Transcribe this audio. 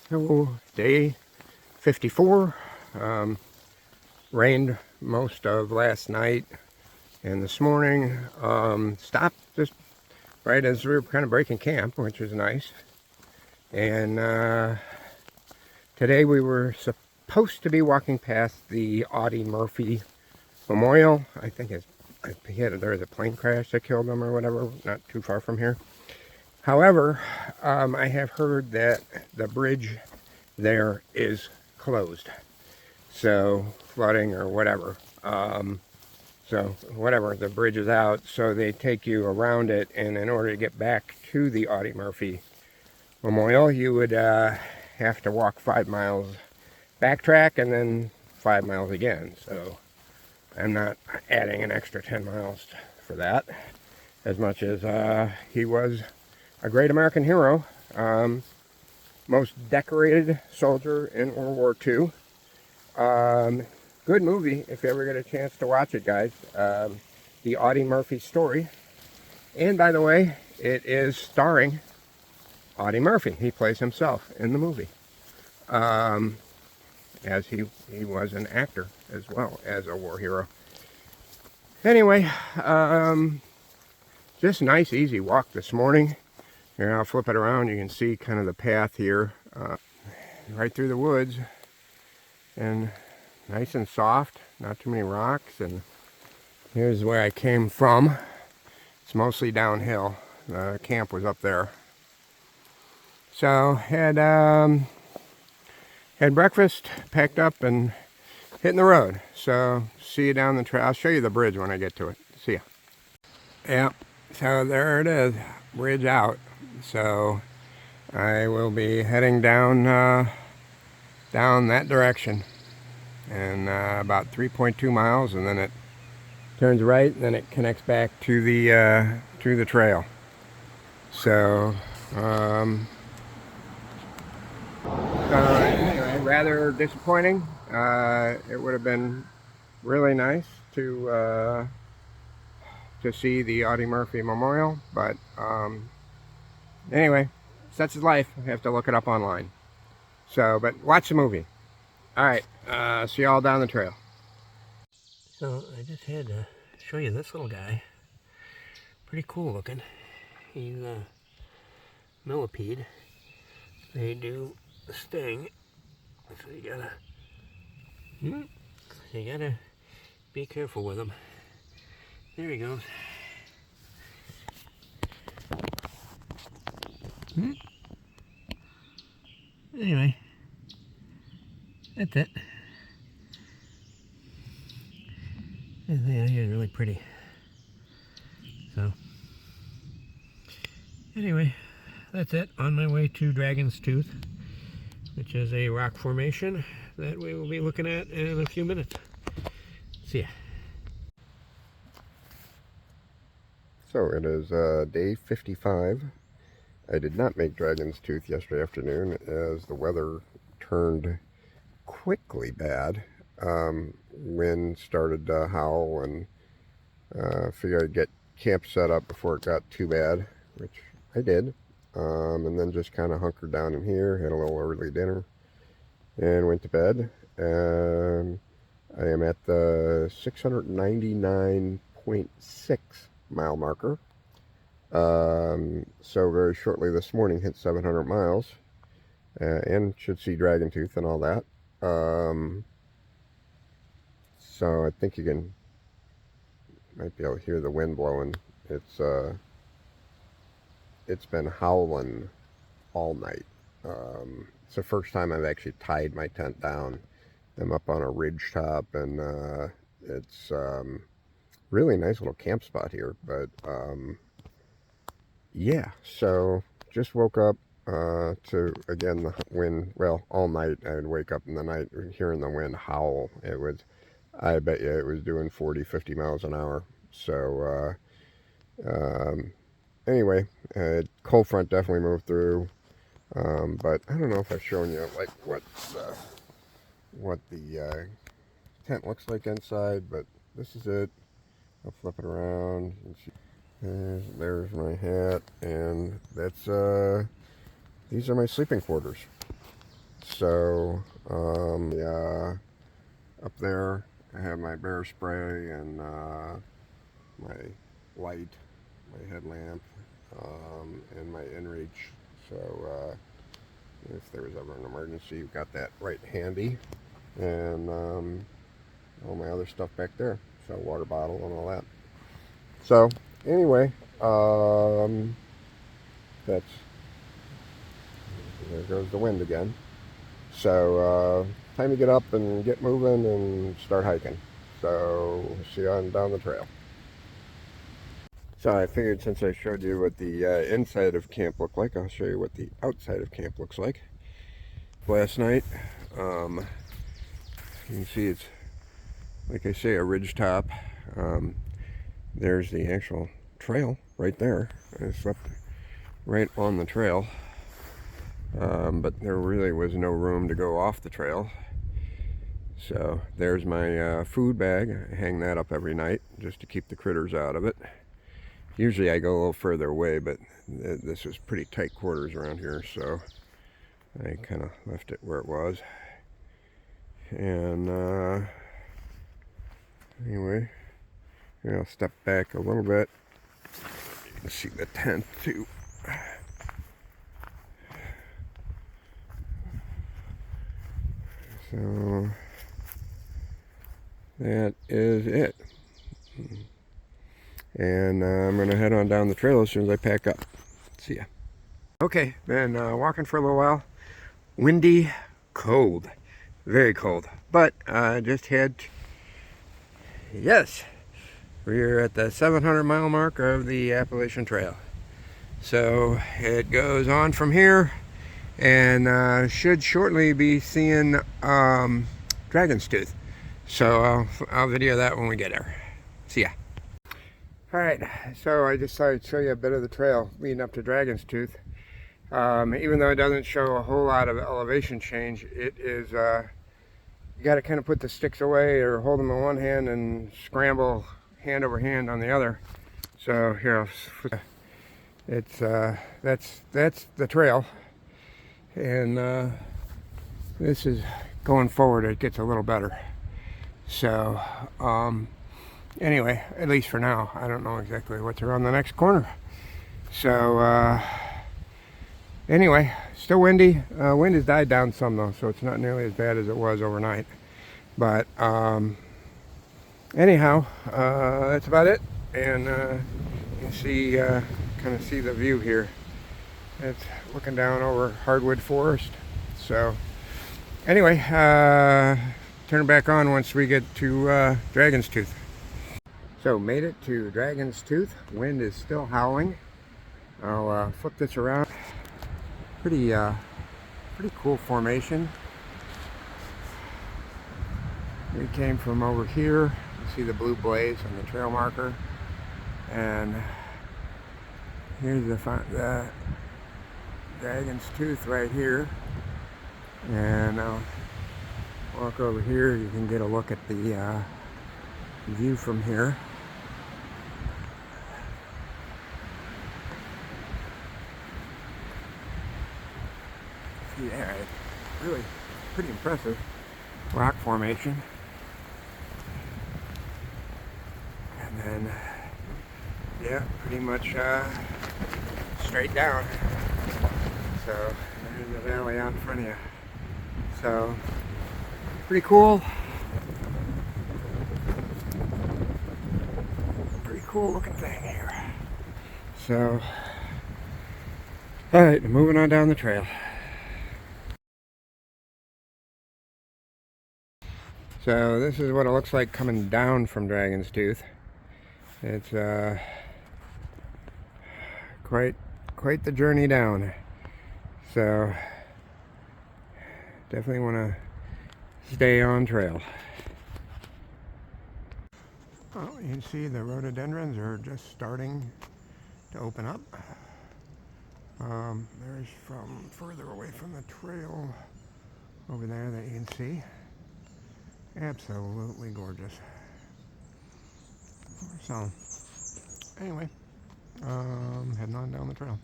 So day 54. Rained most of last night and this morning. Stopped just right as we were kind of breaking camp, which was nice. And today we were supposed to be walking past the Audie Murphy Memorial. I think there was a plane crash that killed him or whatever, not too far from here. However, I have heard that the bridge there is closed. So flooding or whatever. So whatever, the bridge is out, so they take you around it, and in order to get back to the Audie Murphy Memorial, you would have to walk 5 miles, backtrack, and then 5 miles again. So I'm not adding an extra 10 miles for that, as much as he was a great American hero, most decorated soldier in World War II. Good movie if you ever get a chance to watch it, guys. The Audie Murphy story. And by the way, it is starring Audie Murphy. He plays himself in the movie. As he was an actor as well as a war hero. Anyway, just nice, easy walk this morning. Here, I'll flip it around. You can see kind of the path here, right through the woods. And nice and soft, not too many rocks, and here's where I came from. It's mostly downhill. The camp was up there. So had breakfast, packed up, and hitting the road. So see you down the trail. I'll show you the bridge when I get to it. See ya. Yep. So there it is, bridge out. So I will be heading down that direction. And about 3.2 miles, and then it turns right, and then it connects back to the trail. So anyway, rather disappointing. It would have been really nice to see the Audie Murphy Memorial, but anyway, such is life. I have to look it up online. So, but watch the movie. All right, see y'all down the trail. So I just had to show you this little guy. Pretty cool looking. He's a millipede. They do sting, so you gotta be careful with them. There he goes. Anyway, that's it. This thing out here is really pretty. So, anyway, that's it. On my way to Dragon's Tooth, which is a rock formation that we will be looking at in a few minutes. See ya. So it is day 55. I did not make Dragon's Tooth yesterday afternoon as the weather turned quickly bad. Wind started to howl, and figured I'd get camp set up before it got too bad, which I did. And then just kind of hunkered down in here, had a little early dinner, and went to bed. And I am at the 699.6 mile marker. So very shortly this morning hit 700 miles, and should see Dragon Tooth and all that. So I think you might be able to hear the wind blowing. It's been howling all night. It's the first time I've actually tied my tent down. I'm up on a ridge top, and it's really nice little camp spot here. But yeah, so just woke up to, again, the wind. Well, all night I would wake up in the night hearing the wind howl. I bet you it was doing 40, 50 miles an hour. So anyway, cold front definitely moved through. But I don't know if I've shown you like what the tent looks like inside, but this is it. I'll flip it around. You can see there's my hat, and that's these are my sleeping quarters. So yeah, up there I have my bear spray and my light, my headlamp, and my inReach. So if there was ever an emergency, you've got that right handy. And all my other stuff back there. So water bottle and all that. So anyway, that's, there goes the wind again. So time to get up and get moving and start hiking. So see you on down the trail. So I figured since I showed you what the inside of camp looked like, I'll show you what the outside of camp looks like. Last night, you can see it's, like I say, a ridge top. There's the actual trail right there. I slept right on the trail, but there really was no room to go off the trail. So there's my food bag. I hang that up every night just to keep the critters out of it. Usually I go a little further away, but this was pretty tight quarters around here, so I kind of left it where it was. And anyway, here I'll step back a little bit. You can see the tent too. So that is it. And I'm going to head on down the trail as soon as I pack up. See ya. Okay, been walking for a little while. Windy, cold, very cold. But I just had, yes, we're at the 700 mile mark of the Appalachian Trail. So it goes on from here and should shortly be seeing Dragon's Tooth. So I'll video that when we get there. See ya. Alright, so I just thought I'd show you a bit of the trail leading up to Dragon's Tooth. Even though it doesn't show a whole lot of elevation change, it is, you got to kind of put the sticks away or hold them in one hand and scramble hand over hand on the other. So here, it's that's the trail, and this is going forward. It gets a little better. So anyway, at least for now, I don't know exactly what's around the next corner. So anyway, still windy. Wind has died down some though, so it's not nearly as bad as it was overnight. But anyhow, that's about it. And you can see, kind of see the view here. It's looking down over hardwood forest. So anyway, turn it back on once we get to Dragon's Tooth. So made it to Dragon's Tooth. Wind is still howling. I'll flip this around. Pretty cool formation. We came from over here. You see the blue blaze on the trail marker, and here's the Dragon's Tooth right here. And I'll walk over here. You can get a look at the view from here. Yeah, really pretty impressive rock formation. And then, yeah, pretty much straight down. So there's the valley out in front of you. So pretty cool. Pretty cool looking thing here. So, all right, moving on down the trail. So this is what it looks like coming down from Dragon's Tooth. It's quite the journey down. So definitely want to stay on trail. Well, you can see the rhododendrons are just starting to open up. There's from further away from the trail over there that you can see. Absolutely gorgeous. So anyway, heading on down the trail.